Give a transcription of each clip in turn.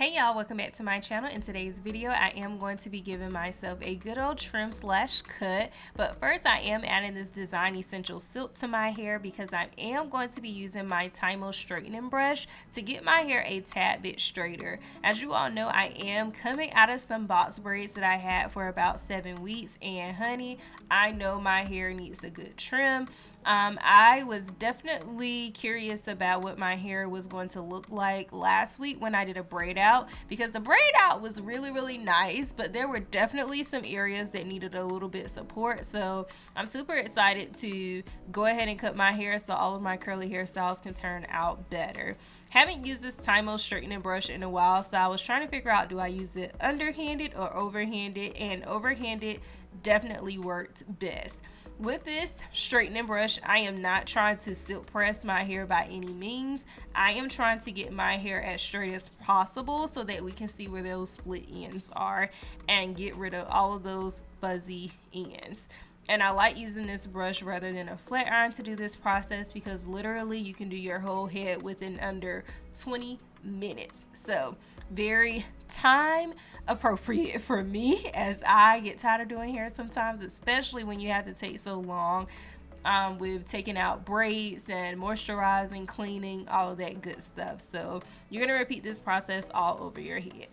Hey y'all, welcome back to my channel. In today's video, I am going to be giving myself a good old trim slash cut. But first, I am adding this Design Essential Silk to my hair because I am going to be using my TYMO straightening brush to get my hair a tad bit straighter. As you all know, I am coming out of some box braids that I had for about 7 weeks, and honey, I know my hair needs a good trim. I was definitely curious about what my hair was going to look like last week when I did a braid out, because the braid out was really nice, but there were definitely some areas that needed a little bit of support. So I'm super excited to go ahead and cut my hair so all of my curly hairstyles can turn out better. Haven't used this TYMO straightening brush in a while, so I was trying to figure out, do I use it underhanded or overhanded? And overhanded definitely worked best. With this straightening brush, I am not trying to silk press my hair by any means. I am trying to get my hair as straight as possible so that we can see where those split ends are and get rid of all of those fuzzy ends. And I like using this brush rather than a flat iron to do this process because literally you can do your whole head within under 20 minutes. So very time appropriate for me, as I get tired of doing hair sometimes, especially when you have to take so long with taking out braids and moisturizing, cleaning, all of that good stuff. So you're going to repeat this process all over your head.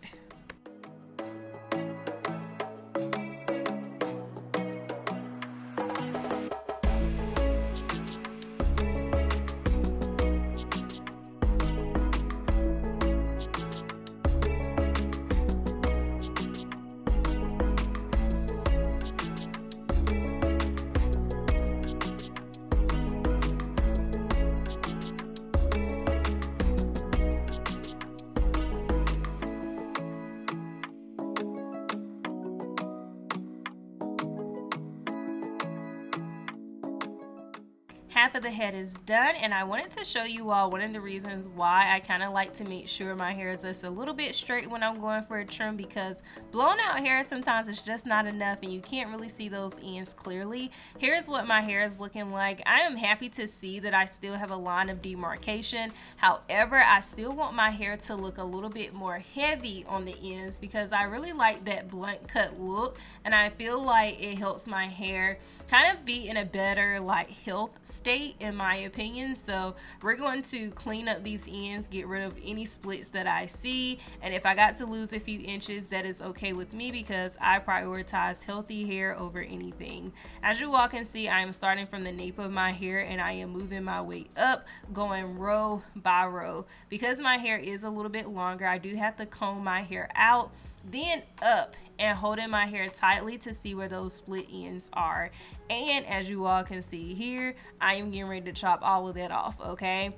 Half of the head is done, and I wanted to show you all one of the reasons why I kind of like to make sure my hair is just a little bit straight when I'm going for a trim, because blown out hair sometimes it's just not enough and you can't really see those ends clearly. Here's what my hair is looking like. I am happy to see that I still have a line of demarcation. However, I still want my hair to look a little bit more heavy on the ends because I really like that blunt cut look, and I feel like it helps my hair kind of be in a better like health state in my opinion. So we're going to clean up these ends, get rid of any splits that I see, and if I got to lose a few inches, that is okay with me because I prioritize healthy hair over anything. As you all can see, I am starting from the nape of my hair and I am moving my way up, going row by row. Because my hair is a little bit longer, I do have to comb my hair out, then up, and holding my hair tightly to see where those split ends are. And as you all can see here, I am getting ready to chop all of that off, okay?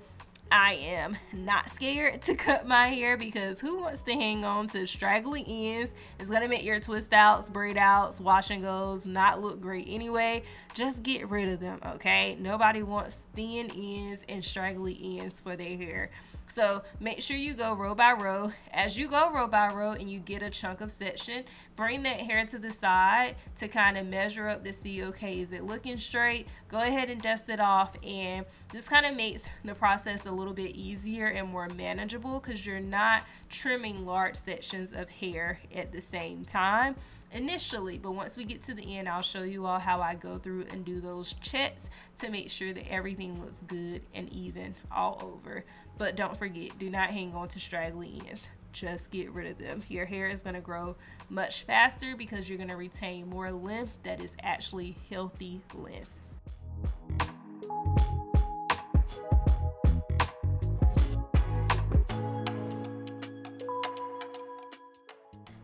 I am not scared to cut my hair because who wants to hang on to straggly ends? It's gonna make your twist outs, braid outs, wash and goes not look great anyway. Just get rid of them, okay? Nobody wants thin ends and straggly ends for their hair. So make sure you go row by row. As you go row by row and you get a chunk of section, bring that hair to the side to kind of measure up to see, okay, is it looking straight? Go ahead and dust it off, and this kind of makes the process a little bit easier and more manageable because you're not trimming large sections of hair at the same time initially. But once we get to the end, I'll show you all how I go through and do those checks to make sure that everything looks good and even all over. But don't forget, do not hang on to straggly ends. Just get rid of them. Your hair is going to grow much faster because you're going to retain more length that is actually healthy length.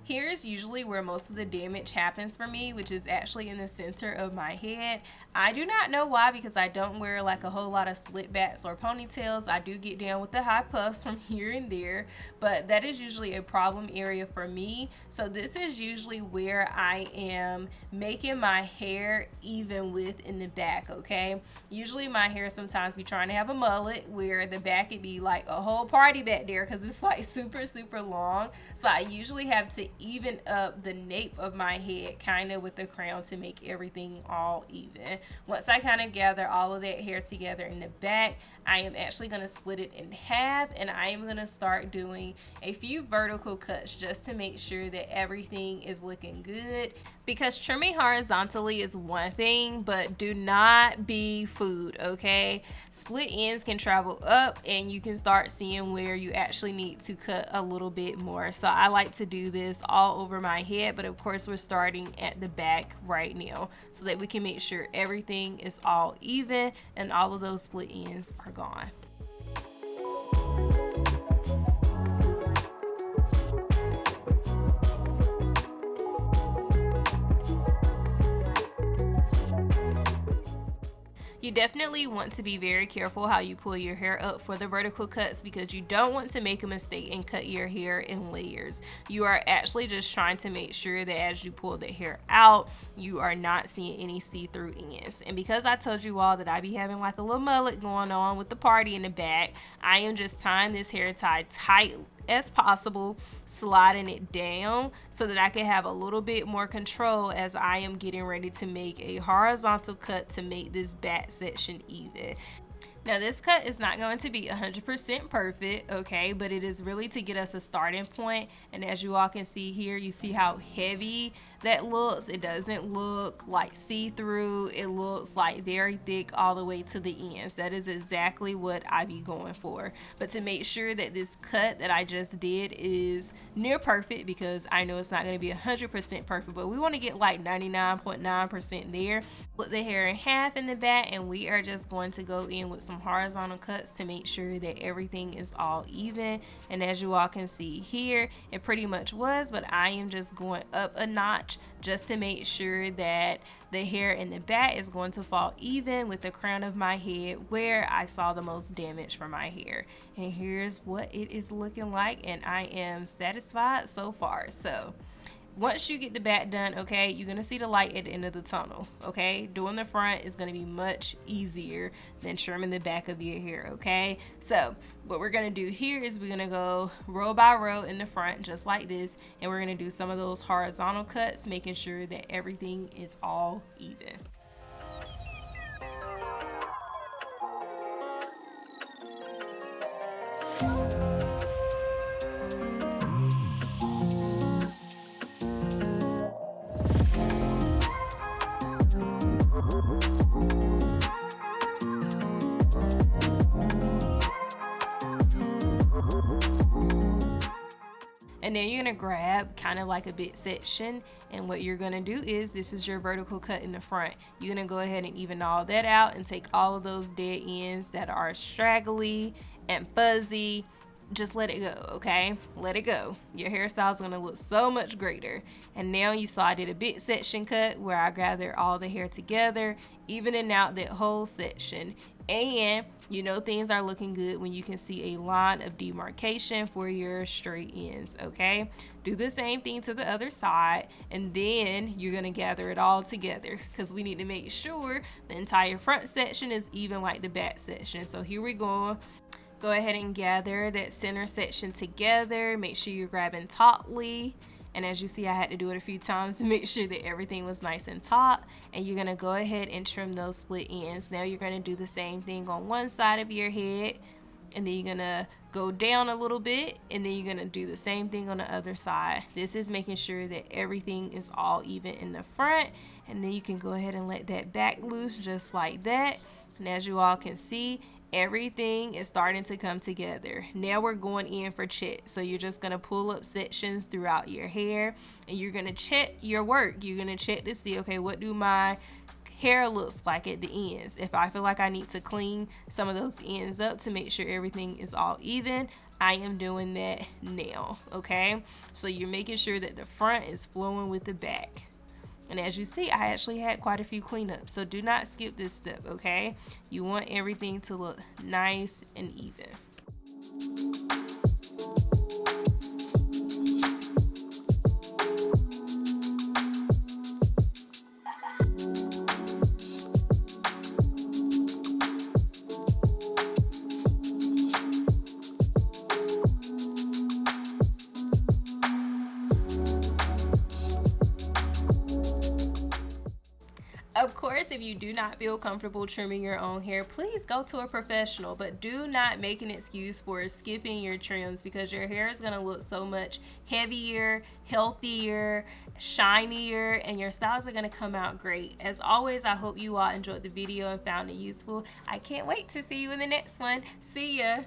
Here's usually where most of the damage happens for me, which is actually in the center of my head. I do not know why, because I don't wear like a whole lot of slick backs or ponytails. I do get down with the high puffs from here and there, but that is usually a problem area for me. So this is usually where I am making my hair even with in the back, okay? Usually my hair sometimes be trying to have a mullet where the back would be like a whole party back there because it's like super long. So I usually have to even up the nape of my head kind of with the crown to make everything all even. Once I kind of gather all of that hair together in the back, I am actually going to split it in half, and I am going to start doing a few vertical cuts just to make sure that everything is looking good, because trimming horizontally is one thing, but do not be fooled, okay? Split ends can travel up and you can start seeing where you actually need to cut a little bit more. So I like to do this all over my head, but of course we're starting at the back right now so that we can make sure everything is all even and all of those split ends are gone. You definitely want to be very careful how you pull your hair up for the vertical cuts, because you don't want to make a mistake and cut your hair in layers. You are actually just trying to make sure that as you pull the hair out, you are not seeing any see-through ends. And because I told you all that I be having like a little mullet going on with the party in the back, I am just tying this hair tie tight as possible, sliding it down so that I can have a little bit more control as I am getting ready to make a horizontal cut to make this back section even. Now this cut is not going to be 100% perfect, okay, but it is really to get us a starting point. And as you all can see here, you see how heavy that looks. It doesn't look like see-through. It looks like very thick all the way to the ends. That is exactly what I be going for. But to make sure that this cut that I just did is near perfect, because I know it's not going to be 100% perfect, but we want to get like 99.9% there. Split the hair in half in the back, and we are just going to go in with some horizontal cuts to make sure that everything is all even. And as you all can see here, it pretty much was, but I am just going up a notch just to make sure that the hair in the back is going to fall even with the crown of my head where I saw the most damage for my hair. And here's what it is looking like, and I am satisfied so far. So once you get the back done, okay, you're going to see the light at the end of the tunnel, okay? Doing the front is going to be much easier than trimming the back of your hair, okay? So what we're going to do here is we're going to go row by row in the front just like this, and we're going to do some of those horizontal cuts, making sure that everything is all even. And then you're going to grab kind of like a bit section, and what you're going to do is, this is your vertical cut in the front. You're going to go ahead and even all that out and take all of those dead ends that are straggly and fuzzy. Just let it go, okay? Let it go. Your hairstyle is going to look so much greater. And now you saw I did a bit section cut where I gathered all the hair together, evening out that whole section. And you know things are looking good when you can see a line of demarcation for your straight ends, okay? Do the same thing to the other side, and then you're going to gather it all together, because we need to make sure the entire front section is even like the back section. So here we go. Go ahead and gather that center section together. Make sure you're grabbing tautly. And as you see, I had to do it a few times to make sure that everything was nice and taut. And you're going to go ahead and trim those split ends. Now you're going to do the same thing on one side of your head. And then you're going to go down a little bit. And then you're going to do the same thing on the other side. This is making sure that everything is all even in the front. And then you can go ahead and let that back loose just like that. And as you all can see, everything is starting to come together. Now we're going in for check. So you're just going to pull up sections throughout your hair, and you're going to check your work. You're going to check to see, okay, what do my hair looks like at the ends? If I feel like I need to clean some of those ends up to make sure everything is all even, I am doing that now, okay? So you're making sure that the front is flowing with the back. And as you see, I actually had quite a few cleanups, so do not skip this step, okay? You want everything to look nice and even. course, if you do not feel comfortable trimming your own hair, please go to a professional, but do not make an excuse for skipping your trims, because your hair is going to look so much heavier, healthier, shinier, and your styles are going to come out great. As always, I hope you all enjoyed the video and found it useful. I can't wait to see you in the next one. See ya.